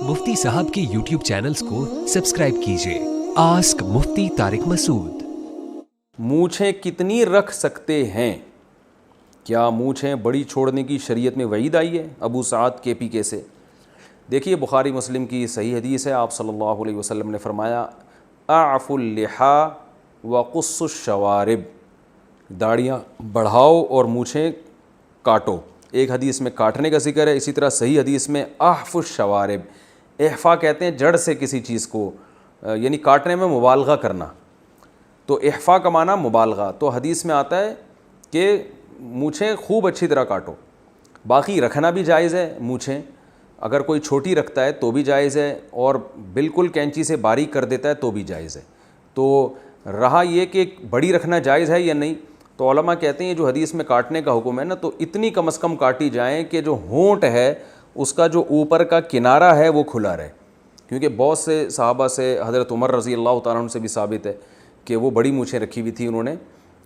मुफ्ती साहब के YouTube channels को सब्सक्राइब कीजिए। आस्क मुफ्ती तारिक मसूद। मूछें कितनी रख सकते हैं? क्या मूछें बड़ी छोड़ने की शरीयत में वईद आई है? अबू साद KPK से। देखिए, बुखारी मुस्लिम की सही हदीस है। आप सल्लल्लाहु अलैहि वसल्लम ने फरमाया, आफ़ुल लिहा व क़ुस्सुश शवारिब, दाढ़ियाँ बढ़ाओ और मूछें काटो। एक हदीस में काटने का जिक्र है, इसी तरह सही हदीस में आफ़ुश शवारिब, इहफ़ा कहते हैं जड़ से किसी चीज़ को, यानी काटने में मुबालगा करना। तो इहफ़ा का माना मुबालगा। तो हदीस में आता है कि मूछें खूब अच्छी तरह काटो। बाकी रखना भी जायज़ है, मूछें अगर कोई छोटी रखता है तो भी जायज़ है, और बिल्कुल कैंची से बारीक कर देता है तो भी जायज़ है। तो रहा ये कि बड़ी रखना जायज़ है या नहीं, तो उलमा कहते हैं जो हदीस में काटने का हुक्म है ना, तो इतनी कम से कम काटी जाएँ कि जो होंठ है उसका जो ऊपर का किनारा है वो खुला रहे। क्योंकि बहुत से सहाबा से, हज़रत उमर रज़ी अल्लाह तआला अन्हु से भी साबित है कि वो बड़ी मूछें रखी हुई थी उन्होंने,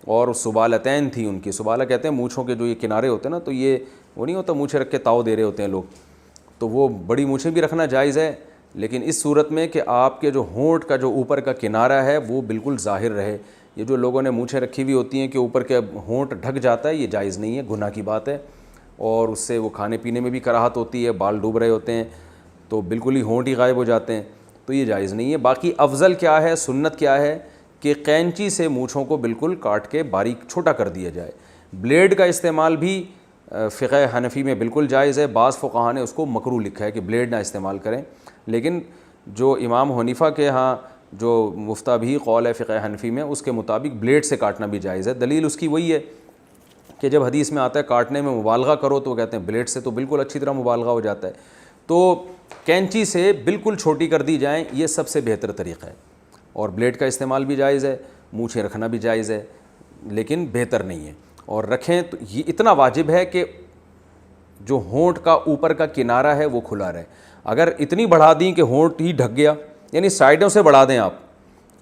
और सुबालतैन थी उनकी। सुबाला कहते हैं मूछों के जो ये किनारे होते हैं ना, तो ये वो नहीं होता मूछें रख के ताव दे रहे होते हैं लोग, तो वो बड़ी मूछें भी रखना जायज़ है, लेकिन इस सूरत में कि आपके जो होंठ का जो ऊपर का किनारा है वो बिल्कुल ज़ाहिर रहे। ये जो लोगों ने मूछें रखी हुई होती हैं कि ऊपर के होंठ ढक जाता है, ये जायज़ नहीं है, गुनाह की बात है, और उससे वो खाने पीने में भी कराहत होती है। बाल डूब रहे होते हैं तो बिल्कुल ही होंठ ही गायब हो जाते हैं, तो ये जायज़ नहीं है। बाकी अफजल क्या है, सुन्नत क्या है कि कैंची से मूछों को बिल्कुल काट के बारीक छोटा कर दिया जाए। ब्लेड का इस्तेमाल भी फ़िक़ह हनफ़ी में बिल्कुल जायज़ है। बाज़ फ़ुक़हा ने उसको मकरूह लिखा है कि ब्लेड ना इस्तेमाल करें, लेकिन जो इमाम हनीफ़ा के यहाँ जो मुफ्ताबी कौल है फ़िक़ह हनफ़ी में, उसके मुताबिक ब्लेड से काटना भी जायज़ है। दलील उसकी वही है कि जब हदीस में आता है काटने में मुबालगा करो, तो कहते हैं ब्लेड से तो बिल्कुल अच्छी तरह मुबालगा हो जाता है। तो कैंची से बिल्कुल छोटी कर दी जाएँ, ये सबसे बेहतर तरीक़ा है। और ब्लेड का इस्तेमाल भी जायज़ है, मूछें रखना भी जायज़ है, लेकिन बेहतर नहीं है। और रखें तो ये इतना वाजिब है कि जो होंठ का ऊपर का किनारा है वो खुला रहे। अगर इतनी बढ़ा दी कि होंठ ही ढक गया, यानी साइडों से बढ़ा दें आप,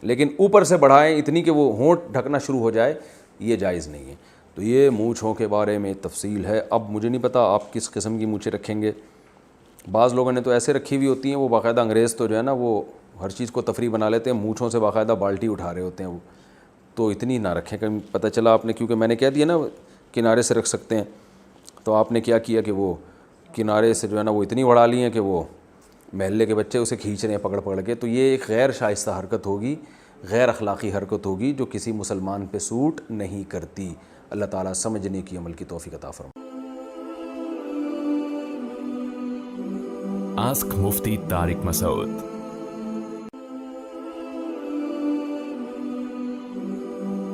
लेकिन ऊपर से बढ़ाएं इतनी कि वो होंठ ढकना शुरू हो जाए, ये जायज़ नहीं है। तो ये मूँछों के बारे में तफसील है। अब मुझे नहीं पता आप किस किस्म की मूँछें रखेंगे। बाज़ लोगों ने तो ऐसे रखी हुई होती हैं, वो बाकायदा अंग्रेज़ तो जो है ना, वो हर चीज़ को तफरी बना लेते हैं, मूँछों से बाकायदा बाल्टी उठा रहे होते हैं वो। तो इतनी ना रखें, कहीं पता चला आपने, क्योंकि मैंने कह दिया ना किनारे से रख सकते हैं, तो आपने क्या किया कि वो किनारे से जो है ना वो इतनी बढ़ा ली हैं कि वो महल्ले के बच्चे उसे खींच रहे हैं पकड़ पकड़ के। तो ये एक गैर शाइस्ता हरकत होगी, गैर अखलाक़ी हरकत होगी, जो किसी मुसलमान पे सूट नहीं करती। अल्लाह ताला समझने की, अमल की तौफ़ीक़ अता फरमाए। आस्क मुफ्ती तारिक मसूद।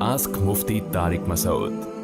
आस्क मुफ्ती तारिक मसूद।